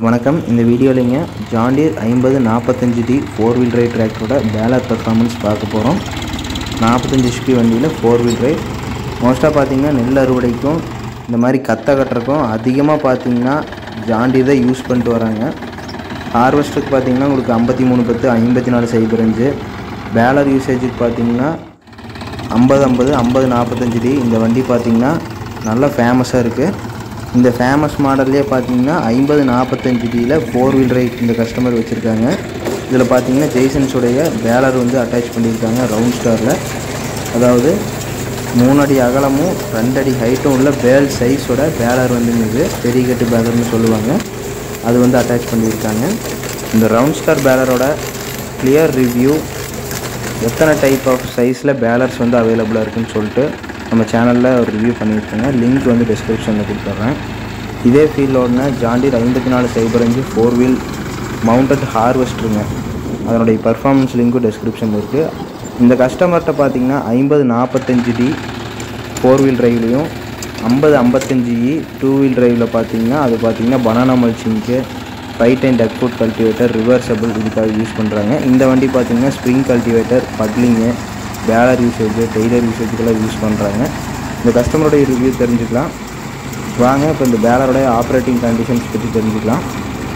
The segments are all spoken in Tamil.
வணக்கம். இந்த வீடியோலிங்க John Deere 5045D 4-wheel drive டிராக்டரோட பேலர் பர்ஃபார்மன்ஸ் பார்க்க போகிறோம். 45 HP வண்டியில் 4-wheel drive. மோஸ்ட்டாக பார்த்தீங்கன்னா நெல் அறுவடைக்கும் இந்த மாதிரி கத்த கட்டுறக்கும் அதிகமாக பார்த்தீங்கன்னா ஜான் டீர் தான் யூஸ் பண்ணிட்டு வராங்க. ஹார்வெஸ்ட்டுக்கு பார்த்தீங்கன்னா உங்களுக்கு 5310 5405. பேலர் யூசேஜுக்கு பார்த்தீங்கன்னா 5045D இந்த வண்டி பார்த்தீங்கன்னா நல்லா ஃபேமஸாக இருக்குது. இந்த ஃபேமஸ் மாடல்லே பார்த்தீங்கன்னா 5045Dயில் 4-wheel drive இந்த கஸ்டமர் வச்சுருக்காங்க. இதில் பார்த்தீங்கன்னா ஜெய்சன்ஸுடைய பேலர் வந்து அட்டாச் பண்ணியிருக்காங்க ரவுண்ட் ஸ்டாரில். அதாவது 3 அடி அகலமும் 2 அடி ஹைட்டும் உள்ள பேல் சைஸோட பேலர் வந்துங்க. இது பெரிய கட்டு பேலர்னு சொல்லுவாங்க. அது வந்து அட்டாச் பண்ணியிருக்காங்க. இந்த ரவுண்ட் ஸ்டார் பேலரோட கிளியர் ரிவ்யூ, எத்தனை டைப் ஆஃப் சைஸில் பேலர்ஸ் வந்து அவைலபிளாக இருக்குதுன்னு சொல்லிட்டு நம்ம சேனலில் ஒரு ரிவ்யூ பண்ணியிருக்கேங்க. லிங்க் வந்து டிஸ்கிரிப்ஷனில் கொடுத்துட்றேன். இதே ஃபீல்டோடன ஜான் டீர் 5405 4-wheel மவுண்டட் ஹார்வெஸ்டருங்க. அதனுடைய பர்ஃபார்மன்ஸ் லிங்க்கும் டிஸ்கிரிப்ஷனில் இருக்குது. இந்த கஸ்டமர்கிட்ட பார்த்தீங்கன்னா 5045D 4-wheel டிரைவ்லையும் 5055E 2-wheel டிரைவில் பார்த்தீங்கன்னா அது பார்த்தீங்கன்னா பனானா மல்ச்சிங்க்கு, right and duck foot cultivator, reversible இதுக்காக யூஸ் பண்ணுறாங்க. இந்த வண்டி பார்த்தீங்கன்னா spring cultivator, puddling, baler usage, trailer யூசேஜுக்கெல்லாம் யூஸ் பண்ணுறாங்க. இந்த கஸ்டமருடைய ரிவ்யூ தெரிஞ்சுக்கலாம் வாங்க. இப்போ இந்த பேலருடைய ஆப்ரேட்டிங் கண்டிஷன்ஸ் பற்றி தெரிஞ்சுக்கலாம்.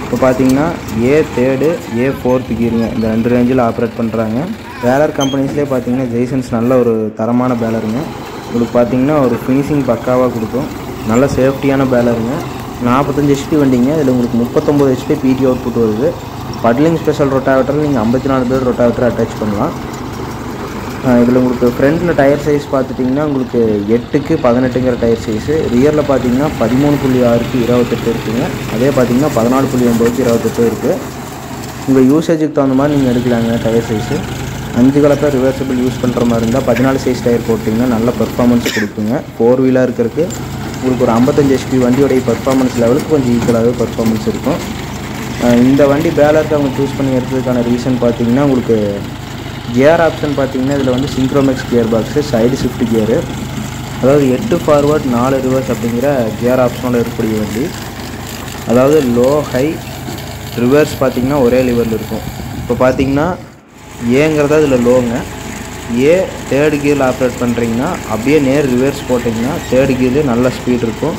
இப்போ பார்த்தீங்கன்னா A3, A4 கீருங்க, இந்த 2 ரேஞ்சில் ஆப்ரேட் பண்ணுறாங்க. பேலர் கம்பெனிஸ்லேயே பார்த்தீங்கன்னா ஜெய்சன்ஸ் நல்ல ஒரு தரமான பேலருங்க. உங்களுக்கு பார்த்தீங்கன்னா ஒரு ஃபினிஷிங் பக்காவாக கொடுக்கும். நல்ல சேஃப்டியான பேலருங்க. 45 HP வண்டிங்க. இதில் உங்களுக்கு 39 HP PT அவுட்புட் வருது. பட்லிங் ஸ்பெஷல் ரொட்டாவேட்டரில் நீங்கள் 54 பேர் ரொட்டாவேட்டர் அட்டாச் பண்ணலாம். இதில் உங்களுக்கு ஃப்ரண்ட்டில் டயர் சைஸ் பார்த்துட்டிங்கன்னா உங்களுக்கு 8க்கு 18ங்கிற டயர் சைஸு, ரியரில் பார்த்தீங்கன்னா 13.6க்கு 28 இருக்குதுங்க. அதே பார்த்தீங்கன்னா 14.9க்கு 28 இருக்குது. உங்கள் யூசேஜுக்கு தகுந்த மாதிரி நீங்கள் எடுக்கலாங்க டயர் சைஸு. 5 கலப்பை ரிவர்சபிள் யூஸ் பண்ணுற மாதிரி இருந்தால் 14 சைஸ் டயர் போட்டிங்கன்னா நல்ல பர்ஃபார்மன்ஸ் கொடுக்குங்க. 4-wheeலாக இருக்கிறதுக்கு உங்களுக்கு ஒரு 55 HP வண்டியோடைய பர்ஃபார்மன்ஸ் லெவலுக்கு கொஞ்சம் ஈக்குவலாகவே பர்ஃபார்மன்ஸ் இருக்கும். இந்த வண்டி பேலருக்கு அவங்க சூஸ் பண்ணி எடுத்ததுக்கான ரீசன் பார்த்தீங்கன்னா உங்களுக்கு கியர் ஆப்ஷன் பார்த்தீங்கன்னா இதில் வந்து synchromesh gear box, side shift gear, அதாவது 8 ஃபார்வர்ட் 4 ரிவர்ஸ் அப்படிங்கிற கியர் ஆப்ஷனோட இருக்கக்கூடிய வண்டி. அதாவது லோ ஹை ரிவர்ஸ் பார்த்தீங்கன்னா ஒரே லிவரில் இருக்கும். இப்போ பார்த்தீங்கன்னா ஏங்கிறதா இதில் லோங்க. ஏ 3rd கியரில் ஆப்ரேட் பண்ணுறீங்கன்னா அப்படியே நேர் ரிவர்ஸ் போட்டிங்கன்னா 3rd கியர்லேயே நல்ல ஸ்பீட் இருக்கும்.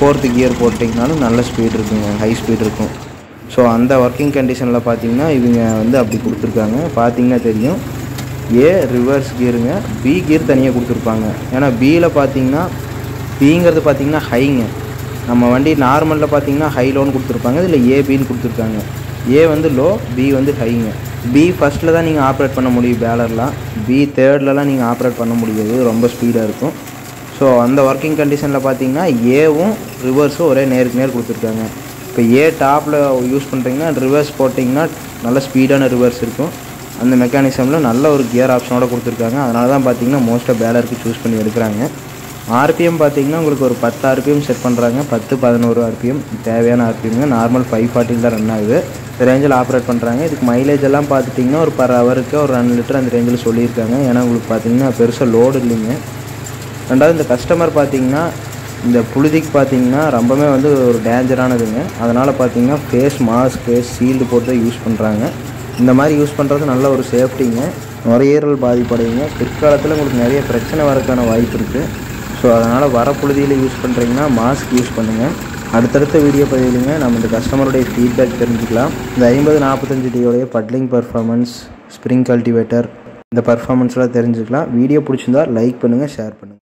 4th கியர் போட்டிங்கனாலும் நல்ல ஸ்பீட் இருக்குங்க, ஹை ஸ்பீட் இருக்கும். ஸோ அந்த ஒர்க்கிங் கண்டிஷனில் பார்த்தீங்கன்னா இவங்க வந்து அப்படி கொடுத்துருக்காங்க. பார்த்தீங்கன்னா தெரியும். ஏ ரிவர்ஸ் கியருங்க, பி கியர் தனியாக கொடுத்துருப்பாங்க. ஏன்னா பியில் பார்த்தீங்கன்னா பிங்கிறது பார்த்தீங்கன்னா ஹைங்க. நம்ம வண்டி நார்மலில் பார்த்தீங்கன்னா ஹை லோன்னு கொடுத்துருப்பாங்க. இதில் ஏபின்னு கொடுத்துருக்காங்க. ஏ வந்து லோ, பி வந்து ஹைங்க. பி ஃபஸ்ட்டில் தான் நீங்கள் ஆப்ரேட் பண்ண முடியும் பேலர்லாம். பி 3ர்ட்லலாம் நீங்கள் ஆப்ரேட் பண்ண முடியாது, ரொம்ப ஸ்பீடாக இருக்கும். ஸோ அந்த ஒர்க்கிங் கண்டிஷனில் பார்த்தீங்கன்னா ஏவும் ரிவர்ஸும் ஒரே நேருக்கு நேர் கொடுத்துருக்காங்க. இப்போ ஏ டாப்பில் யூஸ் பண்ணுறீங்கன்னா ரிவர்ஸ் போட்டிங்கன்னா நல்ல ஸ்பீடான ரிவர்ஸ் இருக்கும். அந்த மெக்கானிசமில் நல்ல ஒரு கியர் ஆப்ஷனோட கொடுத்துருக்காங்க. அதனால தான் பார்த்தீங்கன்னா மோஸ்ட்டாக பேலருக்கு சூஸ் பண்ணி எடுக்கிறாங்க. ஆர்பிஎம் பார்த்தீங்கன்னா உங்களுக்கு ஒரு 10 RPM செட் பண்ணுறாங்க. 10-11 RPM தேவையான RPMங்க. நார்மல் 540 தான் ரன் ஆகுது. இந்த ரேஞ்சில் ஆப்ரேட் பண்ணுறாங்க. இதுக்கு மைலேஜ் எல்லாம் பார்த்துட்டிங்கன்னா ஒரு பர் ஹவருக்கு ஒரு 2 லிட்டர் அந்த ரேஞ்சில் சொல்லியிருக்காங்க. ஏன்னா உங்களுக்கு பார்த்தீங்கன்னா பெருசாக லோடு இல்லைங்க. ரெண்டாவது இந்த கஸ்டமர் பார்த்தீங்கன்னா இந்த புழுதிக்கு பார்த்தீங்கன்னா ரொம்பவே வந்து ஒரு டேஞ்சரானதுங்க. அதனால் பார்த்தீங்கன்னா ஃபேஸ் மாஸ்க், ஃபேஸ் ஷீல்டு போட்டு யூஸ் பண்ணுறாங்க. இந்த மாதிரி யூஸ் பண்ணுறது நல்ல ஒரு சேஃப்டிங்க. நுரையீரல் பாதிப்படையுங்க. பிற்காலத்தில் உங்களுக்கு நிறைய பிரச்சனை வரக்கான வாய்ப்பு இருக்குது. ஸோ அதனால் வர புழுதியில் யூஸ் பண்ணுறீங்கன்னா மாஸ்க் யூஸ் பண்ணுங்கள். அடுத்தடுத்த வீடியோ பதிவுலைங்க நம்ம இந்த கஸ்டமருடைய ஃபீட்பேக் தெரிஞ்சுக்கலாம். இந்த 5045Dயோடைய பட்லிங் பர்ஃபார்மன்ஸ், ஸ்ப்ரிங் கல்டிவேட்டர் இந்த பர்ஃபார்மன்ஸ்லாம் தெரிஞ்சுக்கலாம். வீடியோ பிடிச்சிருந்தா லைக் பண்ணுங்கள், ஷேர் பண்ணுங்கள்.